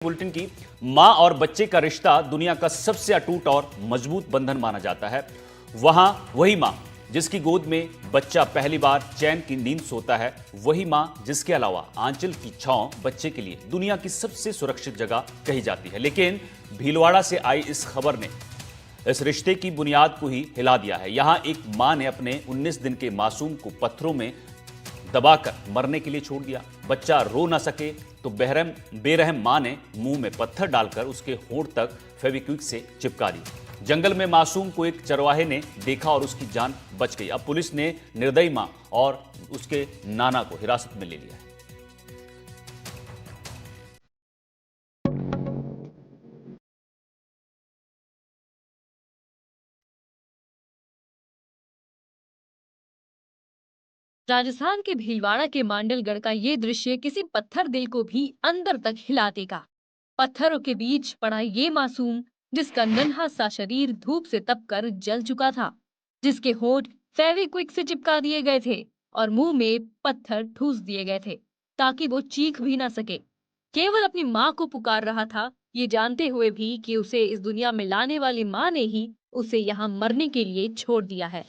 Bulletin की। मां और बच्चे का रिश्ता दुनिया का सबसे अटूट और मजबूत बंधन माना जाता है। वहां वही मां जिसकी गोद में बच्चा पहली बार चैन की नींद सोता है, वही मां जिसके अलावा आंचल की छांव बच्चे के लिए दुनिया की सबसे सुरक्षित जगह कही जाती है। लेकिन भीलवाड़ा से आई इस खबर ने इस रिश्ते की बुनियाद को ही हिला दिया है। यहां एक मां ने अपने 19 दिन के मासूम को पत्थरों में दबाकर मरने के लिए छोड़ दिया। बच्चा रो ना सके तो बेरहम मां ने मुंह में पत्थर डालकर उसके होंठ तक फेविक्विक से चिपका दी। जंगल में मासूम को एक चरवाहे ने देखा और उसकी जान बच गई। अब पुलिस ने निर्दयी मां और उसके नाना को हिरासत में ले लिया है। राजस्थान के भीलवाड़ा के मांडलगढ़ का ये दृश्य किसी पत्थर दिल को भी अंदर तक हिला देगा। पत्थरों के बीच पड़ा ये मासूम, जिसका नन्हा सा शरीर धूप से तपकर जल चुका था, जिसके होंठ फेविक्विक से चिपका दिए गए थे और मुंह में पत्थर ठूस दिए गए थे ताकि वो चीख भी ना सके। केवल अपनी माँ को पुकार रहा था, ये जानते हुए भी कि उसे इस दुनिया में लाने वाली माँ ने ही उसे यहाँ मरने के लिए छोड़ दिया है।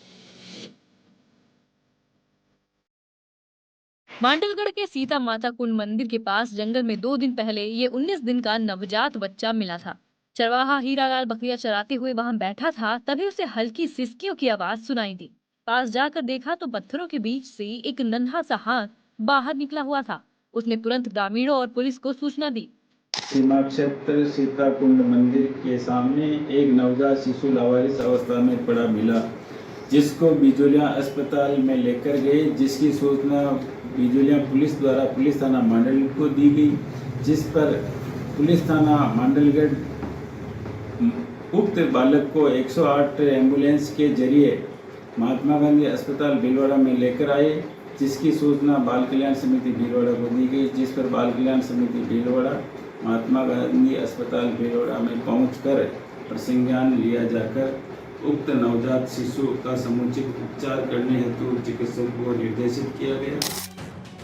मांडलगढ़ के सीता माता कुंड मंदिर के पास जंगल में 2 दिन पहले ये 19 दिन का नवजात बच्चा मिला था। चरवाहा हीरालाल बकरियां चराते हुए वहां बैठा था, तभी उसे हल्की सिसकियों की आवाज सुनाई दी। पास जाकर देखा तो पत्थरों के बीच से एक नन्हा सा हाथ बाहर निकला हुआ था। उसने तुरंत ग्रामीणों और पुलिस को सूचना दी। सीमा क्षेत्र सीता कुंड मंदिर के सामने एक नवजात शिशु लावारिस अवस्था में पड़ा मिला, जिसको बिजोलिया अस्पताल में लेकर गए, जिसकी सूचना बिजोलिया पुलिस द्वारा पुलिस थाना मांडलगढ़ को दी गई, जिस पर पुलिस थाना मांडलगढ़ उक्त बालक को 108 एम्बुलेंस के जरिए महात्मा गांधी अस्पताल भीलवाड़ा में लेकर आए, जिसकी सूचना बाल कल्याण समिति भीलवाड़ा को दी गई, जिस पर बाल कल्याण समिति भीलवाड़ा महात्मा गांधी अस्पताल भीलवाड़ा में पहुंचकर प्रसंज्ञान लिया जाकर उक्त नवजात शिशु का समुचित उपचार करने हेतु चिकित्सक को निर्देशित किया गया।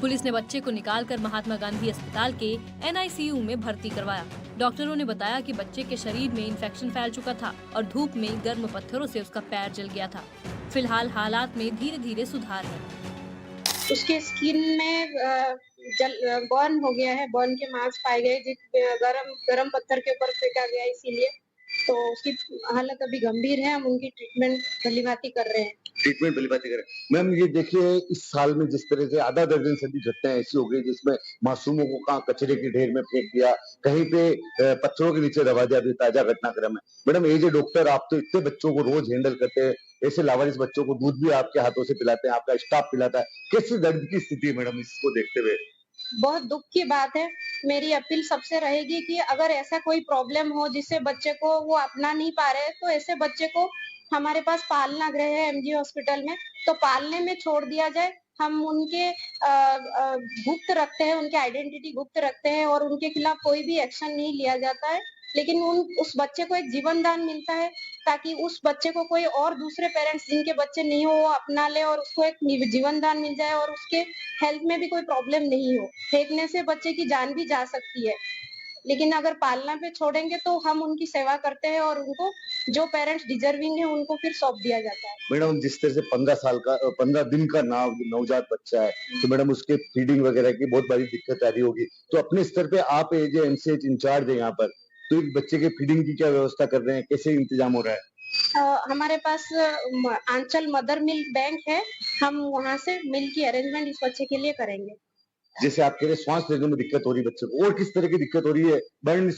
पुलिस ने बच्चे को निकालकर महात्मा गांधी अस्पताल के NICU में भर्ती करवाया। डॉक्टरों ने बताया कि बच्चे के शरीर में इन्फेक्शन फैल चुका था और धूप में गर्म पत्थरों से उसका पैर जल गया था। फिलहाल हालात में धीरे धीरे सुधार है। उसके स्किन में बर्न हो गया है, बर्न के मार्क्स पाए गए, गरम पत्थर के ऊपर फेंका गया, इसीलिए तो उसकी हालत अभी गंभीर है। हम उनकी ट्रीटमेंट भलीभांति कर रहे हैं। मैम ये देखिए, इस साल में जिस तरह से आधा दर्जन से भी घटनाएं ऐसी हो गई जिसमें मासूमों को कहाँ कचरे के ढेर में फेंक दिया, कहीं पे पत्थरों के नीचे दबा दिया। अभी ताजा घटनाक्रम है। मैडम एज ए डॉक्टर, आप तो इतने बच्चों को रोज हैंडल करते हैं, ऐसे लावारिस बच्चों को दूध भी आपके हाथों से पिलाते हैं, आपका स्टाफ पिलाता है, कैसी दर्द की स्थिति है मैडम इसको देखते हुए? बहुत दुख की बात है। मेरी अपील सबसे रहेगी कि अगर ऐसा कोई प्रॉब्लम हो जिससे बच्चे को वो अपना नहीं पा रहे, तो ऐसे बच्चे को हमारे पास पालना गृह है MG हॉस्पिटल में, तो पालने में छोड़ दिया जाए। हम उनके गुप्त रखते हैं, उनकी आइडेंटिटी गुप्त रखते हैं और उनके खिलाफ कोई भी एक्शन नहीं लिया जाता है। लेकिन उस बच्चे को एक जीवन दान मिलता है, ताकि उस बच्चे को कोई और दूसरे पेरेंट्स जिनके बच्चे नहीं हो वो अपना ले और उसको एक जीवन दान मिल जाए और उसके हेल्थ में भी कोई प्रॉब्लम नहीं हो। फेंकने से बच्चे की जान भी जा सकती है, लेकिन अगर पालना पे छोड़ेंगे तो हम उनकी सेवा करते हैं और उनको जो पेरेंट्स डिजर्विंग है उनको फिर सौंप दिया जाता है। मैडम जिस तरह से 15 दिन का नवजात बच्चा है, तो मैडम उसके फीडिंग वगैरह की बहुत बड़ी दिक्कत आ रही होगी, तो अपने स्तर पे आप एज MCH इंचार्ज है यहाँ पर, तो एक बच्चे के फीडिंग की क्या व्यवस्था कर रहे हैं, कैसे इंतजाम हो रहा है? हमारे पास आंचल मदर मिल्क बैंक है, हम वहाँ से मिल्क की अरेंजमेंट इस बच्चे के लिए करेंगे। जैसे आप कह रहे श्वास लेने में दिक्कत हो रही है बच्चे को, और किस तरह की दिक्कत हो रही है? बर्न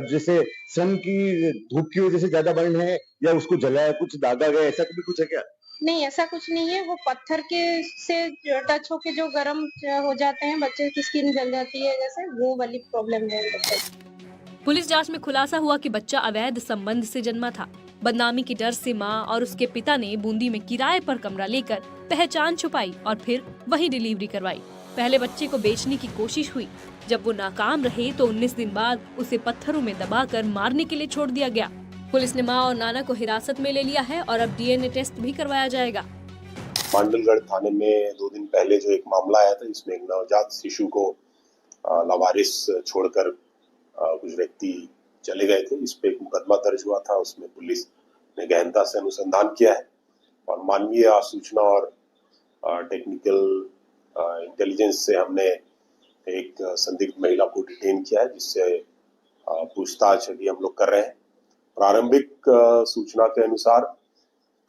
जैसे सन की धूप की वजह से ज्यादा बर्न है, या उसको जलाया कुछ, दागा गया, ऐसा भी कुछ है क्या? नहीं, ऐसा कुछ नहीं है। वो पत्थर के से टच होके जो गरम हो जाते हैं, बच्चे की स्किन जल जाती है, जैसे वो वाली प्रॉब्लम है बच्चे को। पुलिस जांच में खुलासा हुआ कि बच्चा अवैध संबंध से जन्मा था। बदनामी के डर से मां और उसके पिता ने बूंदी में किराए पर कमरा लेकर पहचान छुपाई और फिर वहीं डिलीवरी करवाई। पहले बच्चे को बेचने की कोशिश हुई। जब वो नाकाम रहे तो 19 दिन बाद उसे पत्थरों में दबाकर मारने के लिए छोड़ दिया गया। पुलिस ने मां और नाना को हिरासत में ले लिया है और अब DNA टेस्ट भी करवाया जाएगा। मांडलगढ़ थाने में 2 दिन पहले जो एक मामला आया था, जिसमें एक नवजात शिशु को लावारिस छोड़कर कुछ व्यक्ति चले गए थे। इस पे एक मुकदमा दर्ज हुआ था, उसमें पुलिस ने गहनता से अनुसंधान किया है और मानवीय सूचना और टेक्निकल इंटेलिजेंस से हमने एक संदिग्ध महिला को डिटेन किया है, जिससे पूछताछ अभी हम लोग कर रहे हैं। प्रारंभिक सूचना के अनुसार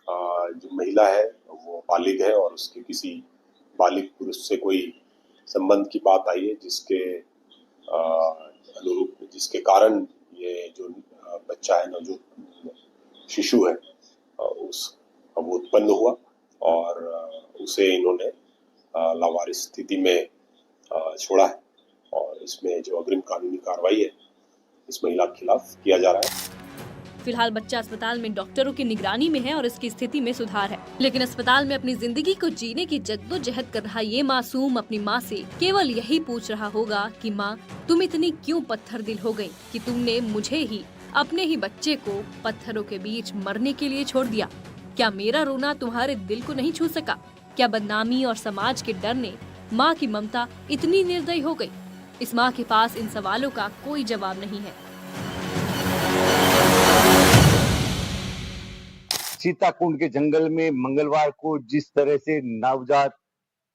जो महिला है वो बालिग है और उसके किसी बालिग पुरुष से कोई संबंध की बात आई है, जिसके अनुरूप जिसके कारण ये जो बच्चा है, जो शिशु है, वो उत्पन्न हुआ और उसे इन्होंने लावारिस स्थिति में छोड़ा है और इसमें जो अग्रिम कानूनी कार्रवाई है इस महिला के खिलाफ किया जा रहा है। फिलहाल बच्चा अस्पताल में डॉक्टरों की निगरानी में है और इसकी स्थिति में सुधार है, लेकिन अस्पताल में अपनी जिंदगी को जीने की जद्दोजहद कर रहा ये मासूम अपनी माँ से केवल यही पूछ रहा होगा कि माँ, तुम इतनी क्यों पत्थर दिल हो गई कि तुमने मुझे ही, अपने ही बच्चे को पत्थरों के बीच मरने के लिए छोड़ दिया। क्या मेरा रोना तुम्हारे दिल को नहीं छू सका? क्या बदनामी और समाज के डर ने माँ की ममता इतनी निर्दयी हो गई? इस माँ के पास इन सवालों का कोई जवाब नहीं है। सीताकुंड के जंगल में मंगलवार को जिस तरह से नवजात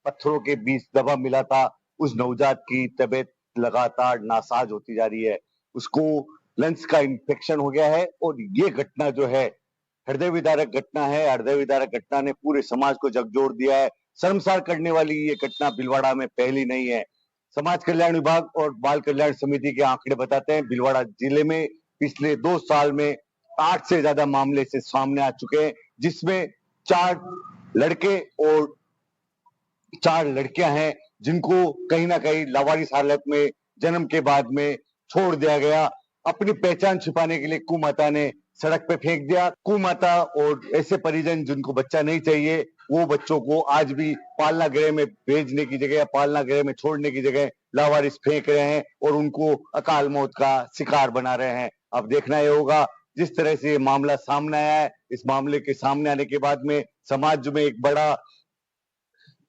पत्थरों के बीच दबा मिला था, उस नवजात की तबीयत लगातार नासाज होती जा रही है। उसको लंग्स का इंफेक्शन हो गया है और ये घटना जो है हृदय विदारक घटना है। हृदय विदारक घटना ने पूरे समाज को झकझोर दिया है। शर्मसार करने वाली ये घटना भीलवाड़ा में पहली नहीं है। समाज कल्याण विभाग और बाल कल्याण समिति के आंकड़े बताते हैं भीलवाड़ा जिले में पिछले 2 साल में 8 से ज्यादा मामले से सामने आ चुके हैं, जिसमें 4 लड़के और 4 लड़कियां हैं, जिनको कहीं ना कहीं लावारिस हालत में जन्म के बाद में छोड़ दिया गया। अपनी पहचान छिपाने के लिए कुमाता ने सड़क पे फेंक दिया। कुमाता और ऐसे परिजन जिनको बच्चा नहीं चाहिए, वो बच्चों को आज भी पालना गृह में भेजने की जगह, पालना गृह में छोड़ने की जगह लावारिस फेंक रहे हैं और उनको अकाल मौत का शिकार बना रहे हैं। अब देखना ये होगा, जिस तरह से ये मामला सामने आया है, इस मामले के सामने आने के बाद में समाज में एक बड़ा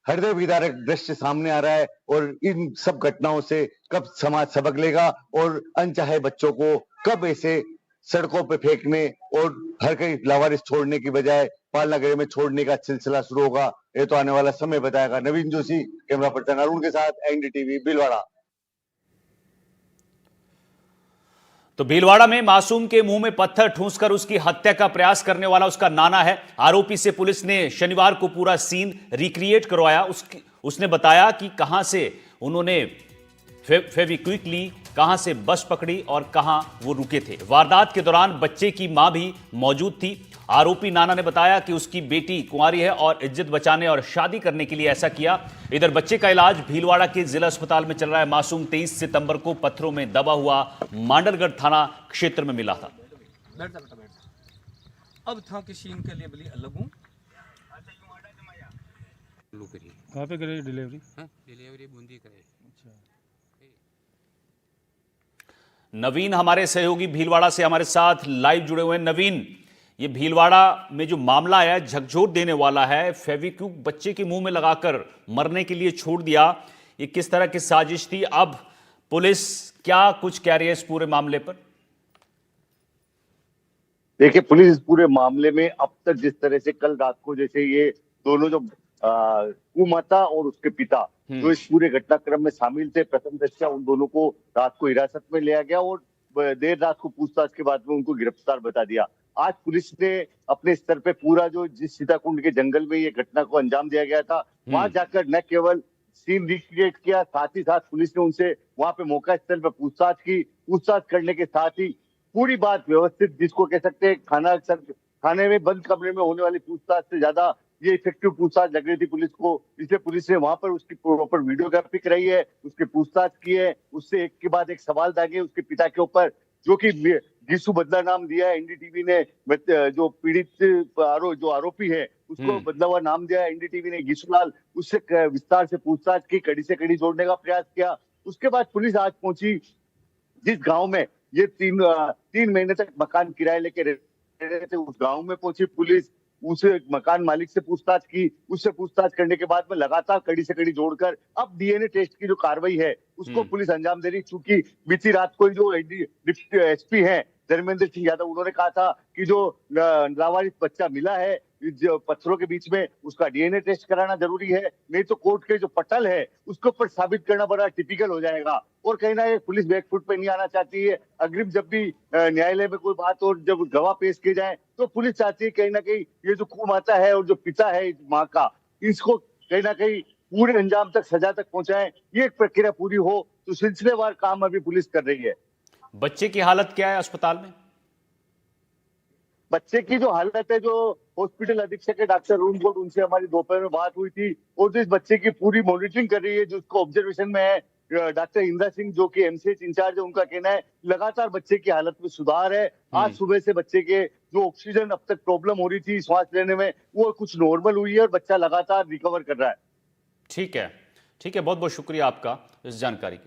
हृदय विदारक दृश्य सामने आ रहा है और इन सब घटनाओं से कब समाज सबक लेगा और अनचाहे बच्चों को कब ऐसे सड़कों पे फेंकने और हर कहीं लावारिस छोड़ने की बजाय पालना गृह में छोड़ने का सिलसिला शुरू होगा, ये तो आने वाला समय बताएगा। नवीन जोशी, कैमरा पर्सन अरुण के साथ, एनडीटीवी भीलवाड़ा। तो भीलवाड़ा में मासूम के मुंह में पत्थर ठूंसकर उसकी हत्या का प्रयास करने वाला उसका नाना है। आरोपी से पुलिस ने शनिवार को पूरा सीन रिक्रिएट करवाया। उसने बताया कि कहां से उन्होंने फेविक्विक ली, कहां से बस पकड़ी और कहां वो रुके थे। वारदात के दौरान बच्चे की मां भी मौजूद थी। आरोपी नाना ने बताया कि उसकी बेटी कुंवारी है और इज्जत बचाने और शादी करने के लिए ऐसा किया। इधर बच्चे का इलाज भीलवाड़ा के जिला अस्पताल में चल रहा है। मासूम 23 सितंबर को पत्थरों में दबा हुआ मांडलगढ़ थाना क्षेत्र में मिला था। अब था किसी के लिए बली अलग हूँ। कहाँ पे करे डिलीवरी? डिलीवरी बूंदी करे। नवीन हमारे सहयोगी भीलवाड़ा से हमारे साथ लाइव जुड़े हुए हैं। नवीन, ये भीलवाड़ा में जो मामला है झकझोर देने वाला है, फेविक्विक बच्चे के मुंह में लगाकर मरने के लिए छोड़ दिया, ये किस तरह की साजिश थी? अब पुलिस क्या कुछ कह रही है इस पूरे मामले पर? देखिए, पुलिस इस पूरे मामले में अब तक जिस तरह से कल रात को जैसे ये दोनों जो कुमाता और उसके पिता जो इस पूरे घटनाक्रम में शामिल थे, प्रथम दृष्टया उन दोनों को रात को हिरासत में लिया गया और देर रात को पूछताछ के बाद में उनको गिरफ्तार बता दिया। आज पुलिस ने अपने स्तर पे पूरा जो जिस सीताकुंड के जंगल में ये घटना को अंजाम दिया गया था, वहां जाकर न केवल सीन रिक्रिएट किया, साथ ही साथ पुलिस ने उनसे वहां पे मौका स्थल पर पूछताछ की। पूछताछ करने के साथ ही पूरी बात व्यवस्थित, जिसको कह सकते हैं खाने में बंद कमरे में होने वाली पूछताछ से ज्यादा ये इफेक्टिव पूछताछ लग रही थी पुलिस को। इसलिए पुलिस ने वहां पर उसकी प्रॉपर वीडियोग्राफी कराई है, उसके पूछताछ की है, उससे एक के बाद एक सवाल दागे उसके पिता के ऊपर, जो कि गिसु बदला नाम दिया है एनडीटीवी ने। जो पीड़ित जो आरोपी है उसको बदला हुआ नाम दिया है एनडीटीवी ने, गिसुलाल। उससे विस्तार से पूछताछ की, कड़ी से कड़ी जोड़ने का प्रयास किया। उसके बाद पुलिस आज पहुंची जिस गाँव में ये 3 महीने तक मकान किराए लेके रहे थे, उस गाँव में पहुंची पुलिस। उस मकान मालिक से पूछताछ की, उससे पूछताछ करने के बाद में लगातार कड़ी से कड़ी जोड़कर अब डीएनए टेस्ट की जो कार्रवाई है उसको पुलिस अंजाम दे रही। चूंकि बीती रात को जो डिप्टी एसपी हैं धर्मेंद्र सिंह यादव, उन्होंने कहा था कि जो लावारिस बच्चा मिला है जो पत्थरों के बीच में, उसका डीएनए टेस्ट कराना जरूरी है, नहीं तो कोर्ट के जो पटल है उसके ऊपर साबित करना बड़ा टिपिकल हो जाएगा। और कहीं ना कहीं पुलिस बैकफुट पे नहीं आना चाहती है। अग्रिम जब भी न्यायालय में कोई बात और जब गवाह पेश किए जाए तो पुलिस चाहती है कहीं ना कहीं ये जो कुमाता है और जो पिता है इस माँ का, इसको कहीं ना कहीं पूरे अंजाम तक, सजा तक पहुंचाएं, ये एक प्रक्रिया पूरी हो। तो सिलसिलेवार काम अभी पुलिस कर रही है। बच्चे की हालत क्या है अस्पताल में? बच्चे की जो हालत है, जो हॉस्पिटल अधीक्षक है डॉक्टर अरुण गोड, उनसे हमारी दोपहर में बात हुई थी और जो इस बच्चे की पूरी मॉनिटरिंग कर रही है, जो उसको ऑब्जर्वेशन में है डॉक्टर इंदिरा सिंह जो कि एमसीएच इंचार्ज है, उनका कहना है लगातार बच्चे की हालत में सुधार है। आज सुबह से बच्चे के जो ऑक्सीजन अब तक प्रॉब्लम हो रही थी श्वास लेने में, वो कुछ नॉर्मल हुई है और बच्चा लगातार रिकवर कर रहा है। ठीक है, ठीक है, बहुत बहुत शुक्रिया आपका इस जानकारी के लिए।